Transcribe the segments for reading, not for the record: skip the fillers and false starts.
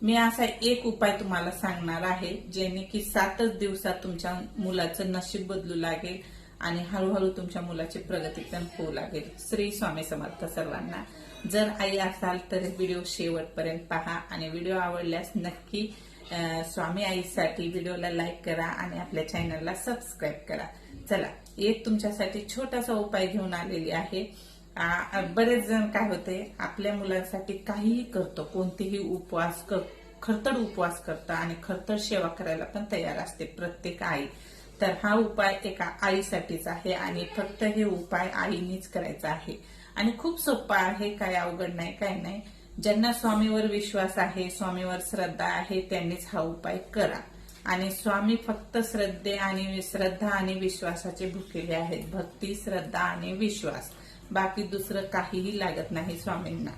मी असा एक उपाय तुम्हाला सांगणार आहे जेणे की 7च दिवसात तुमच्या मुलाचं नशीब बदलू लागेल आणि हळूहळू तुमच्या मुलाची प्रगती पण होऊ लागेल। श्री स्वामी समर्थ सर्वांना। जर आई असाल तर व्हिडिओ शेवटपर्यंत पहा आणि व्हिडिओ आवडल्यास नक्की स्वामी आईसाठी व्हिडिओला लाईक करा आणि आपल्या चॅनलला सबस्क्राईब करा। चला, एक तुमच्यासाठी छोटासा उपाय घेऊन आलेली आहे। बरेच जण काय होते, आपल्या मुलांसाठी काहीही करतो, कोणतेही उपवास खरतड उपवास करतं आणि खरतड सेवा करायला पण तयार असते प्रत्येक आई। तर हा उपाय एका आईसाठीच आहे आणि फक्त हे उपाय आईनीच करायचा आहे आणि खूप सोपा आहे, काय अवघड नाही, काय नाही। ज्यांना स्वामीवर विश्वास आहे, स्वामीवर श्रद्धा आहे, त्यांनीच हा उपाय करा। आणि स्वामी फक्त श्रद्धा आणि विश्वासाचे भुकेले आहेत। भक्ती, श्रद्धा आणि विश्वास, बाकी दुसरं काहीही लागत नाही स्वामींना।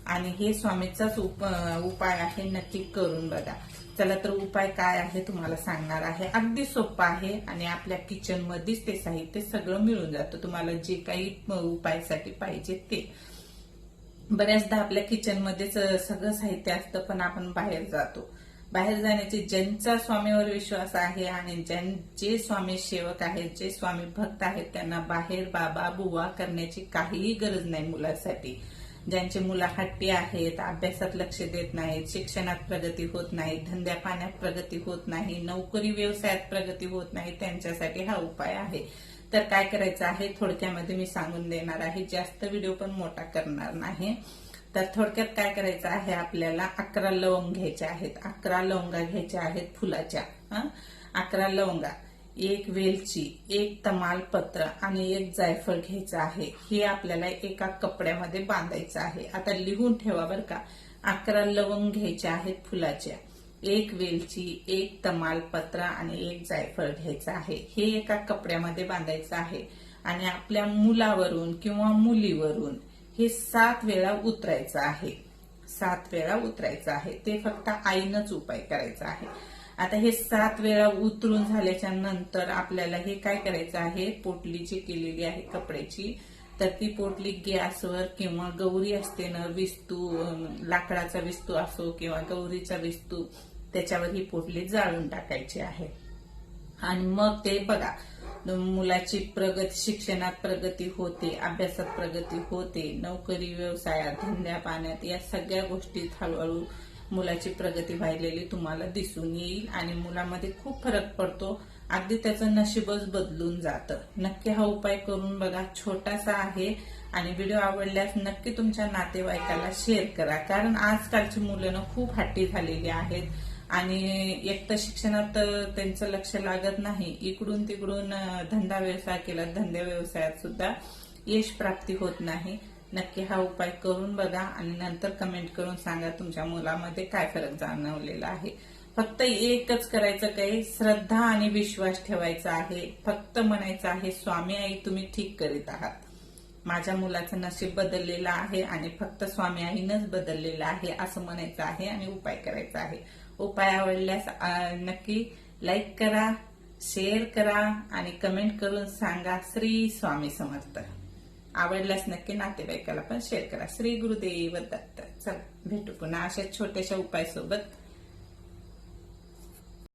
आणि हे स्वामीचाच उपाय आहे, नक्की करून बघा। चला तर उपाय काय आहे तुम्हाला सांगणार आहे। अगदी सोपा आहे आणि आपल्या किचन मध्येच ते साहित्य सगळं मिळून जातं, तुम्हाला जे काही उपायासाठी पाहिजे ते। बऱ्याचदा आपल्या किचन मध्येच सगळं साहित्य असतं, पण आपण बाहेर जातो। बाहेर जाण्याची, ज्यांचा स्वामीवर विश्वास आहे आणि जे स्वामी सेवक आहेत, जे स्वामी भक्त आहेत, त्यांना बाहेर बाबा बुवा करण्याची काहीही गरज नाही मुलासाठी। ज्यांचे मुलं हट्टी आहेत, अभ्यासात लक्ष देत नाहीत, शिक्षणात प्रगती होत नाही, धंद्या पाण्यात प्रगती होत नाही, नोकरी व्यवसायात प्रगती होत नाही, त्यांच्यासाठी हा उपाय आहे। तर काय करायचं आहे थोडक्यामध्ये मी सांगून देणार आहे, जास्त व्हिडिओ पण मोठा करणार नाही। तर थोडक्यात काय करायचं आहे, आपल्याला 11 लवंग घ्यायच्या आहेत, 11 लवंगा घ्यायच्या आहेत फुलाच्या। 11 लवंगा, 1 वेलची, 1 तमालपत्र आणि 1 जायफळ घ्यायचं आहे। हे आपल्याला एका कपड्यामध्ये बांधायचं आहे। आता लिहून ठेवा बरं का। 11 लवंग घ्यायच्या आहेत फुलाच्या, 1 वेलची, 1 तमालपत्र आणि 1 जायफळ घ्यायचं आहे। हे एका कपड्यामध्ये बांधायचं आहे आणि आपल्या मुलावरून किंवा मुलीवरून हे 7 वेळा उतरायचं आहे। 7 वेळा उतरायचं आहे, ते फक्त आईनच उपाय करायचा आहे। आता हे 7 वेळा उतरून झाल्याच्या नंतर आपल्याला हे काय करायचं आहे, पोटली जी केलेली आहे कपड्याची, तर ती पोटली गॅसवर किंवा गौरी असते ना विस्तू, लाकडाचा विस्तू असो किंवा गौरीचा विस्तू, त्याच्यावर ही पोटली जाळून टाकायची आहे। आणि मग ते बघा, मुलाची प्रगती, शिक्षणात प्रगती होते, अभ्यासात प्रगती होते, नोकरी व्यवसायात, धंद्या पाण्यात, या सगळ्या गोष्टीत हळूहळू मुलाची प्रगती व्हायलेली तुम्हाला दिसून येईल आणि मुलामध्ये खूप फरक पडतो, अगदी त्याचं नशीबच बदलून जातं। नक्की हा उपाय करून बघा, छोटासा आहे आणि व्हिडिओ आवडल्यास नक्की तुमच्या नातेवाईकाला शेअर करा, कारण आजकालची मुलं खूप हट्टी झालेली आहेत आणि एक तर शिक्षणात त्यांचं लक्ष लागत नाही, इकडून तिकडून धंदा व्यवसाय केला, धंद्या व्यवसायात सुद्धा यश प्राप्ती होत नाही। नक्की हा उपाय करून बघा आणि नंतर कमेंट करून सांगा तुमच्या मुलामध्ये काय फरक जाणवलेला आहे। फक्त एकच करायचं, काय, श्रद्धा आणि विश्वास ठेवायचा आहे। फक्त म्हणायचं आहे, स्वामी आई तुम्ही ठीक करीत आहात, माझ्या मुलाचं नशीब बदललेलं आहे आणि फक्त स्वामी आईनच बदललेलं आहे असं म्हणायचं आहे आणि उपाय करायचा आहे। उपाय आवडल्यास नक्की लाईक करा, शेअर करा आणि कमेंट करून सांगा श्री स्वामी समर्थ। आवडल्यास नक्की नातेवाईकाला पण शेअर करा। श्री गुरुदेव दत्त। चला भेटू पुन्हा अशा छोट्याशा उपायासोबत।